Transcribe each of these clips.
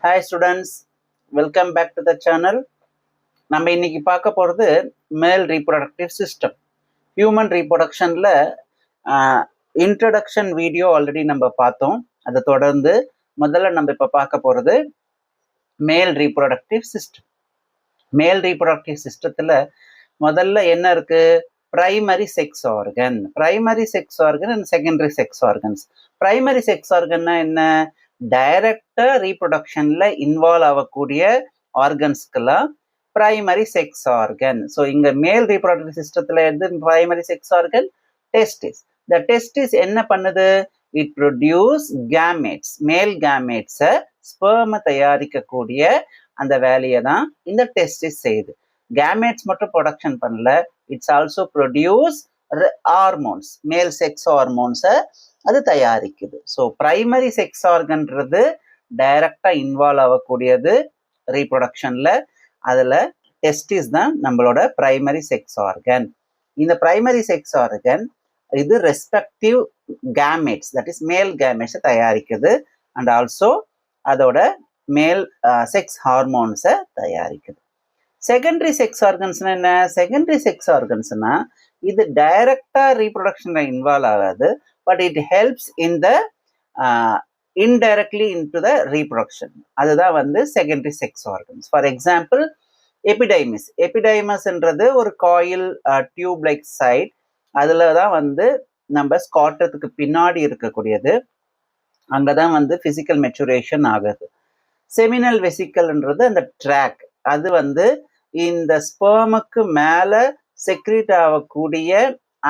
Hi students, welcome back to the channel. நம்ம இன்னைக்கு பார்க்க போகிறது மேல் ரீப்ரொடக்டிவ் சிஸ்டம். ஹியூமன் ரீப்ரொடக்ஷனில் இன்ட்ரடக்ஷன் வீடியோ ஆல்ரெடி நம்ம பார்த்தோம். அதை தொடர்ந்து முதல்ல நம்ம இப்போ பார்க்க போகிறது மேல் ரீப்ரொடக்டிவ் சிஸ்டம். மேல் ரீப்ரொடக்டிவ் சிஸ்டத்தில் முதல்ல என்ன இருக்குது? Primary sex organ, primary sex organ and secondary sex organs. Primary sex ஆர்கன்னா என்ன? டைரக்டா ரீப்ரொடக்ஷன்ல இன்வால்வ் ஆகக்கூடிய ஆர்கன்ஸ்க்கெல்லாம் பிரைமரி செக்ஸ் ஆர்கன். ஸோ இங்க மேல் ரீப்ரொடக்டிவ் சிஸ்டத்துல எது பிரைமரி செக்ஸ் ஆர்கன்? டெஸ்டிஸ். இந்த டெஸ்டிஸ் என்ன பண்ணுது? இட் ப்ரொடியூஸ் கேமேட்ஸ், மேல் கேமேட்ஸை ஸ்பெர்மை தயாரிக்கக்கூடிய அந்த வேலையை தான் இந்த டெஸ்டிஸ் செய்யுது. கேமேட்ஸ் மட்டும் ப்ரொடக்ஷன் பண்ணல, it's also produce hormones, male sex ஹார்மோன்ஸை அது தயாரிக்குது. ஸோ பிரைமரி செக்ஸ் ஆர்கன்றது டைரக்டா இன்வால்வ் ஆகக்கூடியது ரீப்ரொடக்ஷன்ல. அதுல டெஸ்டிஸ் தான் நம்மளோட பிரைமரி செக்ஸ் ஆர்கன். இந்த பிரைமரி செக்ஸ் ஆர்கன் இது respective gametes, that is male கேமேட்ஸை தயாரிக்குது அண்ட் ஆல்சோ அதோட மேல் செக்ஸ் ஹார்மோன்ஸை தயாரிக்குது. செகண்டரி செக்ஸ் ஆர்கன்ஸ்னா என்ன? செகண்டரி செக்ஸ் ஆர்கன்ஸ்னா இது டைரக்டா ரீப்ரொடக்ஷன்ல இன்வால்வ் ஆகாது, but it helps in the indirectly into the reproduction. அதுதான் வந்து secondary sex organs. For example, epidermis. எபிடைமஸ்ன்றது ஒரு காயில் டியூப் லைக் சைட். அதுல தான் வந்து நம்ம ஸ்காட்டத்துக்கு பின்னாடி இருக்கக்கூடியது. அங்கதான் வந்து பிசிக்கல் மெச்சுரேஷன் ஆகுது. செமினல் வெசிக்கல்ன்றது அந்த ட்ராக். அது வந்து இந்த ஸ்பெர்முக்கு மேல செக்ரீட் ஆகக்கூடிய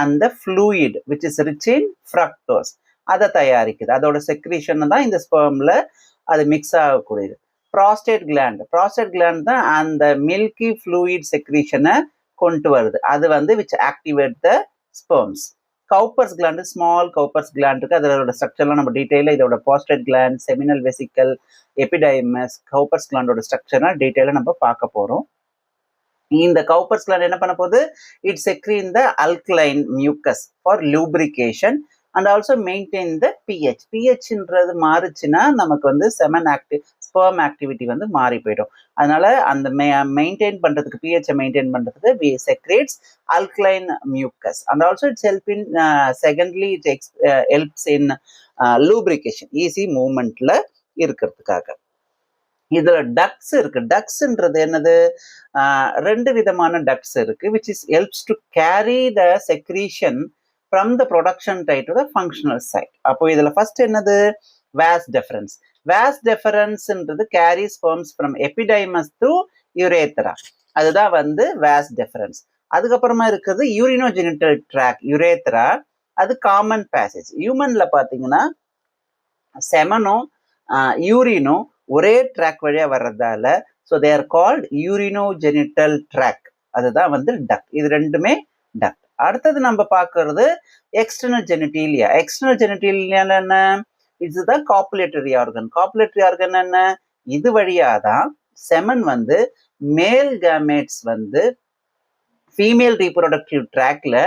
அந்த fluid which is rich in fructose அதை தயாரிக்குது. அதோட செக்ரீஷன் தான் இந்த ஸ்பெர்ம்ல அது மிக்ஸ் ஆகக்கூடியது. ப்ராஸ்டேட் கிளாண்ட், ப்ராஸ்டேட் கிளாண்ட் தான் அந்த மில்கி ஃப்ளூயிட் செக்ரீஷனை கொண்டு வருது. அது வந்து which activate the sperms. Cowper's gland, small Cowper's gland இருக்கு. அதோட ஸ்ட்ரக்சர்லாம் நம்ம டீட்டெயிலாக இதோட prostate gland, seminal vesicle, epididymis, Cowper's கிளாண்டோட ஸ்ட்ரக்சர்லாம் டீட்டெயிலாக நம்ம பார்க்க போகிறோம். இந்த கவுப்பர்ஸ் கிளாண்ட் என்ன பண்ண போகுது? It secrete the alkaline mucus for lubrication and also maintain the pH. பிஹெச்ன்றது மாறுச்சுன்னா நமக்கு வந்து ஸ்பெர்ம் ஆக்டிவிட்டி வந்து மாறி போயிடும். அதனால அந்த மெயின்டைன் பண்றதுக்கு, பிஹெச்சை மெயின்டைன் பண்றதுக்கு we secretes alkaline mucus and also it's help in secondly it helps in lubrication, easy மூவ்மெண்ட்ல இருக்கிறதுக்காக. இதுல டக்ஸ் இருக்கு. டக்ஸ்ன்றது என்னது? ரெண்டு விதமான டக்ஸ் இருக்கு which is helps to carry the secretion from the production site to the functional site. அப்போ இதுல ஃபர்ஸ்ட் என்னது? vas deferens. vas deferensன்றது carry sperms from epidermis through urethra. அதுதான் வந்து vas deferens. அதுக்கப்புறமா இருக்கிறது urinogenital tract, urethra. அது common passage. ஹியூமன்ல பாத்தீங்கன்னா செமனும் யூரினும் ஒரே ட்ராக் வழியா வர்றதால so they are called urinogenital tract. அதுதான் வந்து டக்ட். இது ரெண்டுமே டக்ட். அடுத்தது நம்ம பார்க்கறது எக்ஸ்டர்னல் ஜெனிட்டீலியா. எக்ஸ்டர்னல் ஜெனிட்டீலியா என்ன? இதுதான் காப்புலேட்டரி ஆர்கன். காப்புலேட்டரி ஆர்கன் என்ன? இது வழியா தான் செமன் வந்து மேல் கேமேட்ஸ் வந்து ஃபீமேல் ரீப்ரொடக்டிவ் ட்ராக்ல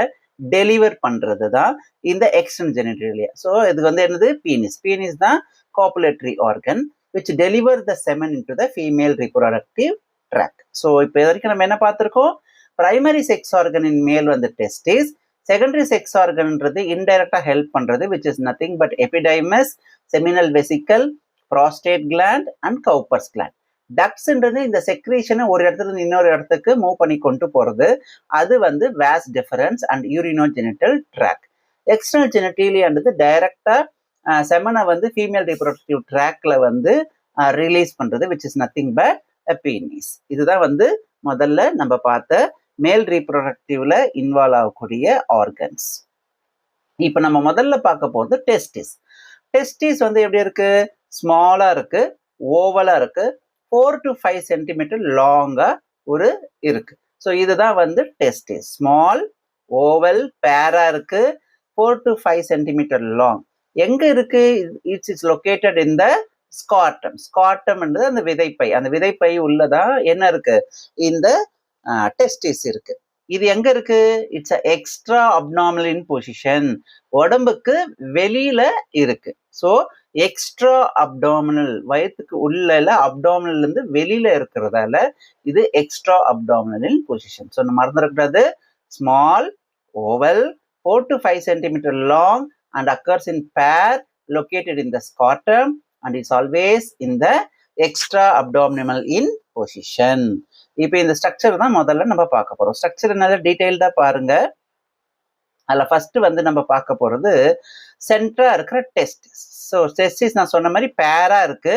டெலிவர் பண்றது தான் இந்த எக்ஸ்டர்னல் ஜெனிட்டீலியா. ஸோ இது வந்து என்னது? பீனிஸ். பீனிஸ் தான் காப்புலேட்டரி organ which deliver the semen into the female reproductive tract. So இப்போ வரைக்கும் நம்ம என்ன பார்த்திருக்கோம்? பிரைமரி செக்ஸ் ஆர்கன் இன் மேல் வந்து டெஸ்டிஸ். செகண்டரி செக்ஸ் ஆர்கன்ன்றது இன்டைரக்டா ஹெல்ப் பண்றது which is nothing but epidermis, seminal vesicle, prostate gland and Cowper's gland. டக்ஸ்ன்றது இந்த செக்ரீஷனை ஒரு இடத்துல இருந்து இன்னொரு இடத்துக்கு மூவ் பண்ணி கொண்டு போறது. அது வந்து vas deferens and urinogenital tract. External ஜெனிட்டீலியான்றது டைரக்டா செமனை வந்து ஃபீமேல் ரீப்ரொடக்டிவ் ட்ராக்ல வந்து ரிலீஸ் பண்றது which is nothing but a penis. இதுதான் வந்து முதல்ல நம்ம பார்த்த மேல் ரீப்ரொடக்டிவ்ல இன்வால்வ் ஆகக்கூடிய ஆர்கன்ஸ். இப்போ நம்ம முதல்ல பார்க்க போகிறது டெஸ்டிஸ். டெஸ்டிஸ் வந்து எப்படி இருக்கு? ஸ்மாலா இருக்கு, ஓவலா இருக்கு, 4 to 5 சென்டிமீட்டர் லாங்கா ஒரு இருக்கு. ஸோ இதுதான் வந்து டெஸ்டிஸ். ஸ்மால், ஓவல், பேரா இருக்கு, 4 to 5 சென்டிமீட்டர் லாங். எங்க இருக்கு? இட்ஸ் இஸ் லொகேட்டட் இன் த ஸ்காட்டம். ஸ்காட்டம் என்றது அந்த விதைப்பை. அந்த விதைப்பை உள்ளதான் என்ன இருக்கு? இந்த டெஸ்டிஸ் இருக்கு. இது எங்க இருக்கு? It's extra abnormal in position. உடம்புக்கு வெளியில இருக்கு. ஸோ எக்ஸ்ட்ரா அப்டாமினல், வயிற்றுக்கு உள்ள அப்டாமினல் இருந்து வெளியில இருக்கிறதால இது எக்ஸ்ட்ரா அப்டாமினல் பொசிஷன். ஸோ நம்ம மறந்துடக்கூடாது. Small oval 4 to 5 centimeter long and occurs in pair located in the scrotum and is always in the extra abdominal in position. இப்போ இந்த ஸ்ட்ரக்சர் தான் முதல்ல நம்ம பார்க்க போறோம். ஸ்ட்ரக்சர் என்னது டீடைல்டா பாருங்க. அதில் ஃபர்ஸ்ட் வந்து நம்ம பார்க்க போறது சென்டரா இருக்கிற டெஸ்டிஸ். ஸோ டெஸ்டிஸ் நான் சொன்ன மாதிரி பேரா இருக்கு.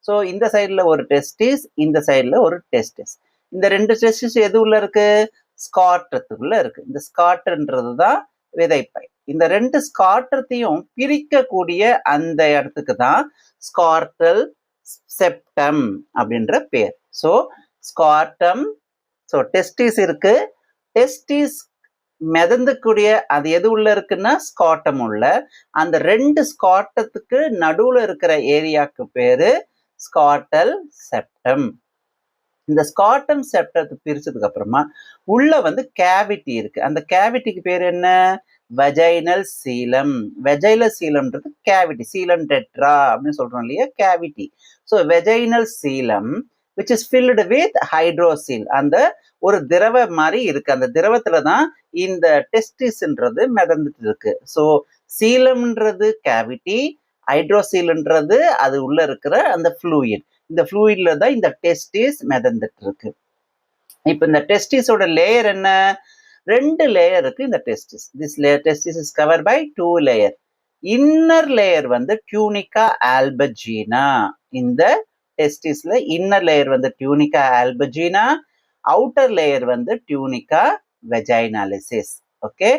ஸோ இந்த சைடில் ஒரு டெஸ்டிஸ், இந்த சைடில் ஒரு டெஸ்டிஸ். இந்த ரெண்டு டெஸ்டிஸ் எது உள்ள இருக்கு? ஸ்கார்டத்துக்குள்ள இருக்கு. இந்த ஸ்கார்ட்ன்றது தான் விதைப்பை. இந்த ரெண்டு ஸ்கார்டத்தையும் பிரிக்கக்கூடிய அந்த இடத்துக்கு தான் ஸ்கார்டல் செப்டம் அப்படின்ற பேர். ஸோ ஸ்கார்டம், ஸோ டெஸ்டிஸ் இருக்கு. டெஸ்டிஸ் மிதந்துக்கூடிய அது எது உள்ள இருக்குன்னா ஸ்கார்டம் உள்ள. அந்த ரெண்டு ஸ்கார்டத்துக்கு நடுவுல இருக்கிற ஏரியாவுக்கு பேரு ஸ்கார்டல் செப்டம். இந்த ஸ்கார்டம் செப்டத்தை பிரிச்சதுக்கு அப்புறமா உள்ள வந்து கேவிட்டி இருக்கு. அந்த கேவிட்டிக்கு பேர் என்ன? Vaginal coelom. வெஜைனல் சீலம்ன்றது கேவிட்டி. சீலம் டெட்ரா அப்படின்னு சொல்றோம் இல்லையா, cavity. So vaginal coelom which is filled with hydrocele. அந்த ஒரு திரவ மாதிரி இருக்கு. அந்த திரவத்துல தான் இந்த டெஸ்டிஸ்ன்றது மிதந்துட்டு இருக்கு. ஸோ சீலம்ன்றது கேவிட்டி, ஹைட்ரோசீல்ன்றது அது உள்ள இருக்கிற அந்த ஃப்ளூயிட். இந்த ஃப்ளூயிட்ல தான் இந்த டெஸ்டிஸ் மிதந்துட்டு இருக்கு. இப்போ இந்த டெஸ்டிஸோட லேயர் என்ன? ரெண்டு லேயர் இருக்கு இந்த testis. This layer testis is cover by 2 layer. Inner layer வந்து டியூனிகா ஆல்பஜீனா. இந்த டெஸ்டிஸ்ல இன்னர் லேயர் வந்து டியூனிகா ஆல்பஜீனா, அவுட்டர் லேயர் வந்து டியூனிகா வெஜைனாலிசிஸ். ஓகே,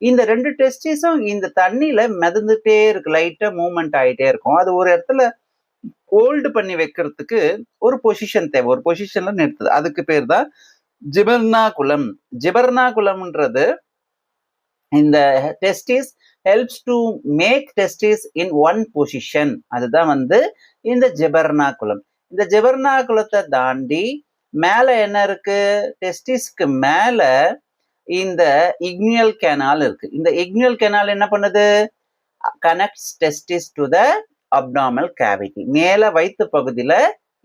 இந்த ரெண்டு டெஸ்டிஸும் இந்த தண்ணியில மிதந்துட்டே இருக்கு, லைட்டா மூவ்மெண்ட் ஆகிட்டே இருக்கும். அது ஒரு இடத்துல ஹோல்டு பண்ணி வைக்கிறதுக்கு ஒரு பொசிஷன் தேவை. ஒரு பொசிஷன்ல நிறுத்துது. அதுக்கு பேர் தான் ஜிபர்னாகுலம். ஜிபர்னாகுலம்ன்றது இந்த testis helps to make testis in one position. அதுதான் வந்து இந்த ஜிபர்னாகுலம். இந்த ஜிபர்னாகுலத்தை தாண்டி மேல என்ன இருக்கு? டெஸ்டிஸ்க்கு மேல இந்த இக்னியல் கேனால் இருக்கு. இந்த இக்னியல் கேனால் என்ன பண்ணுது? connects testis to the abdominal cavity. மேல வயிற்று பகுதியில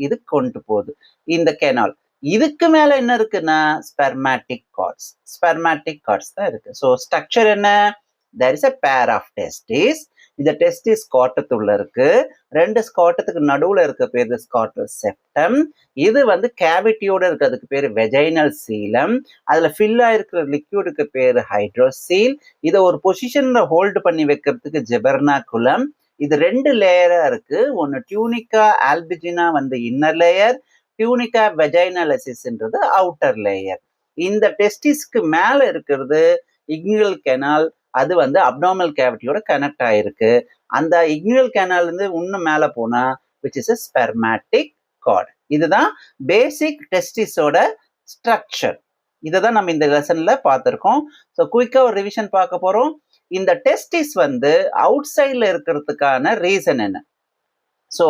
இது கொண்டு போகுது இந்த கேனால். இதுக்கு மேல என்ன இருக்குன்னா ஸ்பெர்மாட்டிக் கார்ட்ஸ். ஸ்பெர்மாட்டிக் கார்ட்ஸ் தான் இருக்கு. ஸோ ஸ்ட்ரக்சர் என்ன? there is a pair of testes. இந்த டெஸ்டிஸ் ஸ்கார்டத்துள்ள இருக்கு. ரெண்டு ஸ்கார்டத்துக்கு நடுவுல இருக்க பேரு ஸ்கார்டல் செப்டம். இது வந்து கேவிட்டியோட இருக்கிறதுக்கு பேரு வெஜைனல் சீலம். அதுல ஃபில் ஆயிருக்கிற லிக்யூடுக்கு பேரு ஹைட்ரோசீல். இதை ஒரு பொசிஷன்ல ஹோல்டு பண்ணி வைக்கிறதுக்கு ஜிபர்னாகுலம். இது ரெண்டு லேயரா இருக்கு. ஒன்னு டியூனிகா ஆல்பிஜினா வந்து இன்னர் லேயர், டியூனிகா வெஜைனாலிசிஸ்ன்றது அவுட்டர் லேயர். இந்த டெஸ்டிஸ்க்கு மேல இருக்கிறது இக்னியல் கேனால். அது வந்து அப்டாமினல் கேவிட்டியோட கனெக்ட் ஆயிருக்கு. அந்த இக்னியல் கேனால் இருந்து இன்னும் மேல போனா which is a spermatic cord. இதுதான் பேசிக் டெஸ்டிஸோட ஸ்ட்ரக்சர். இதை தான் நம்ம இந்த லெசன்ல பார்த்துருக்கோம். ஸோ குயிக்கா ஒரு ரிவிஷன் பார்க்க போறோம். இந்த டெஸ்டிஸ் வந்து அவுட் சைட்ல இருக்கிறதுக்கான ரீசன் என்ன? So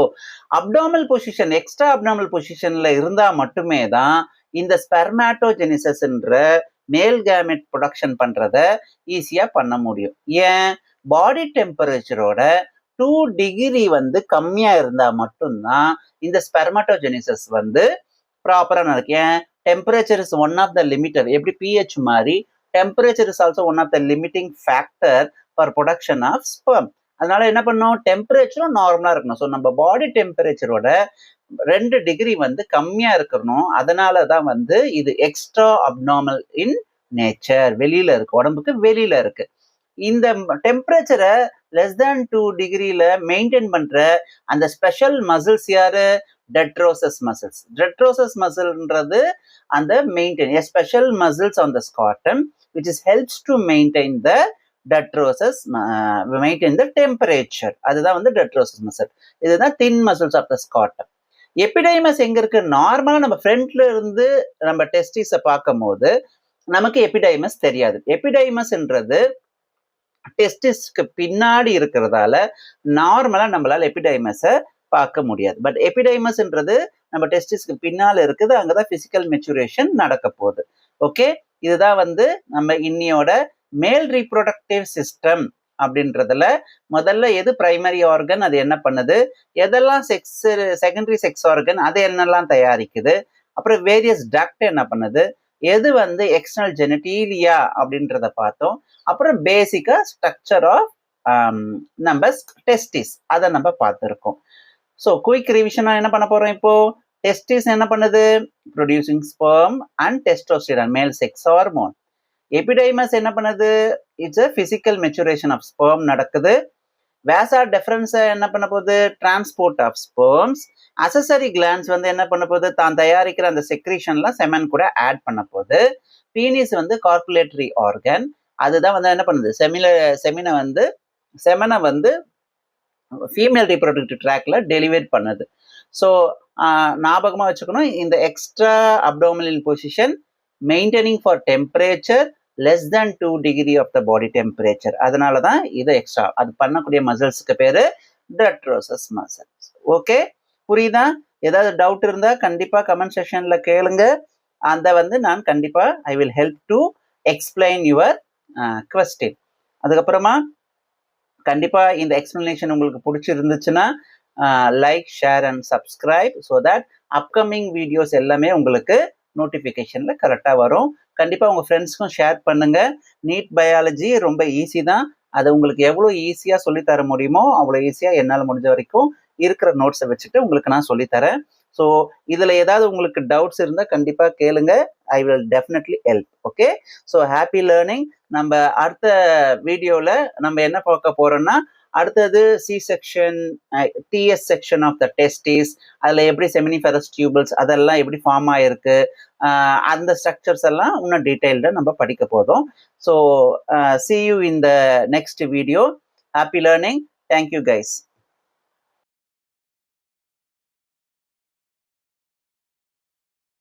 abdominal position, extra abdominal பொசிஷன்ல இருந்தா மட்டுமே தான் இந்த ஸ்பெர்மாட்டோஜெனிசஸ்ன்ற மேல் கேமெட் ப்ரொடக்ஷன் பண்றத ஈஸியா பண்ண முடியும். ஏன்? பாடி டெம்பரேச்சரோட 2 டிகிரி வந்து கம்மியா இருந்தா மட்டும்தான் இந்த ஸ்பெர்மாட்டோஜெனிசஸ் வந்து ப்ராப்பரா நடக்கும். ஏன்? Temperature is one of the limiter. எப்படி பிஹெச் மாதிரி temperature is also one of the limiting factor for production of sperm. அதனால என்ன பண்ணும்? டெம்பரேச்சரும் நார்மலா இருக்கணும். ஸோ நம்ம பாடி டெம்பரேச்சரோட 2 டிகிரி வந்து கம்மியா இருக்கணும். அதனாலதான் வந்து இது எக்ஸ்ட்ரா அப்நார்மல் இன் நேச்சர். வெளியில இருக்கு, உடம்புக்கு வெளியில இருக்கு. இந்த டெம்பரேச்சரை லெஸ் தேன் 2 டிகிரில மெயின்டைன் பண்ற அந்த ஸ்பெஷல் மசில்ஸ் யாரு? டெட்ரோசஸ் மசில்ஸ். டெட்ரோசஸ் மசில்ன்றது அந்த maintain special muscles on the scrotum which is helps to maintain the detrosus, maintain the temperature. அதுதான் வந்து detrosus muscle. இதுதான் thin muscles of the scrotum. எபிடைமஸ் எங்க இருக்கு? நார்மலா நம்ம ஃப்ரண்ட்ல இருந்து நம்ம டெஸ்டிஸை பார்க்கும் போது நமக்கு எபிடைமஸ் தெரியாது. எபிடைமஸ்ன்றது டெஸ்டிஸ்க்கு பின்னாடி இருக்கிறதால நார்மலா நம்மளால எபிடைமஸை பார்க்க முடியாது. பட் எபிடைமஸ்ன்றது நம்ம டெஸ்டிஸ்க்கு பின்னால இருக்குது. அங்கதான் பிசிக்கல் மெச்சுரேஷன் நடக்க போகுது. ஓகே, இதுதான் வந்து நம்ம இன்னியோட மேல் ரீப்ரொடக்டிவ் சிஸ்டம் அப்படின்றதுல முதல்ல எது பிரைமரி ஆர்கன், அது என்ன பண்ணுது, எதெல்லாம் செகண்டரி செக்ஸ் ஆர்கன், அது என்னெல்லாம் தயாரிக்குது, அப்புறம் வேரியஸ் டக்ட் என்ன பண்ணுது, எது வந்து எக்ஸ்டர்னல் ஜெனட்டீலியா அப்படின்றத பார்த்தோம். அப்புறம் பேசிக்கா ஸ்ட்ரக்சர் ஆஃப் நம்ம டெஸ்டிஸ் அதை நம்ம பார்த்துருக்கோம். ஸோ குயிக் ரிவிஷனா என்ன பண்ண போறோம் இப்போ? டெஸ்டிஸ் என்ன பண்ணுது? Producing sperm and testosterone, male sex hormone. Epididymis என்ன பண்ணுது? It's a physical maturation of sperm நடக்குது. வேசா டெஃபரன்ஸ் என்ன பண்ண போகுது? Transport of sperms. Accessory glands வந்து என்ன பண்ண போகுது? தான் தயாரிக்கிற அந்த செக்ரீஷன்ல செமன் கூட ஆட் பண்ண போகுது. பீனிஸ் வந்து கார்குலேட்டரி ஆர்கன், அதுதான் வந்து என்ன பண்ணுது? செமனை வந்து ஃபீமேல் ரீப்ரொடக்டிவ் ட்ராக்ல டெலிவேட் பண்ணுது. ஸோ ஞாபகமாக வச்சுக்கணும், இந்த extra abdominal position maintaining for temperature less than 2 degree of the body temperature. அதனால தான் இது எக்ஸ்ட்ரா. அது பண்ணக்கூடிய மசில்ஸுக்கு பேரு டட்ரோசஸ் மசில்ஸ். ஓகே, புரியுதா? ஏதாவது டவுட் இருந்தா கண்டிப்பா கமெண்ட் செக்ஷன்ல கேளுங்க. அந்த வந்து நான் கண்டிப்பா I will help to explain your question. அதுக்கப்புறமா கண்டிப்பா இந்த எக்ஸ்பிளனேஷன் உங்களுக்கு பிடிச்சிருந்துச்சுன்னா like, share and subscribe so that upcoming videos எல்லாமே உங்களுக்கு நோட்டிஃபிகேஷன்ல கரெக்டாக வரும். கண்டிப்பாக உங்கள் ஃப்ரெண்ட்ஸ்க்கும் ஷேர் பண்ணுங்க. நீட் பயாலஜி ரொம்ப ஈஸி தான். அதை உங்களுக்கு எவ்வளோ ஈஸியாக சொல்லித்தர முடியுமோ அவ்வளோ ஈஸியாக என்னால் முடிஞ்ச வரைக்கும் இருக்கிற நோட்ஸை வச்சுட்டு உங்களுக்கு நான் சொல்லித்தரேன். ஸோ இதில் ஏதாவது உங்களுக்கு டவுட்ஸ் இருந்தால் கண்டிப்பாக கேளுங்க. I will definitely help. Okay, so happy learning. நம்ம அடுத்த வீடியோவில் நம்ம என்ன பார்க்க போறோம்னா, அடுத்தது C section, TS section of the testis, அதில் எப்படி செமினிஃபெரஸ் டியூபிள்ஸ் அதெல்லாம் எப்படி ஃபார்ம் ஆயிருக்கு, அந்த ஸ்ட்ரக்சர்ஸ் எல்லாம் இன்னும் டீட்டெயில்டாக நம்ம படிக்க போதும். So see you in the next video. Happy learning. Thank you guys.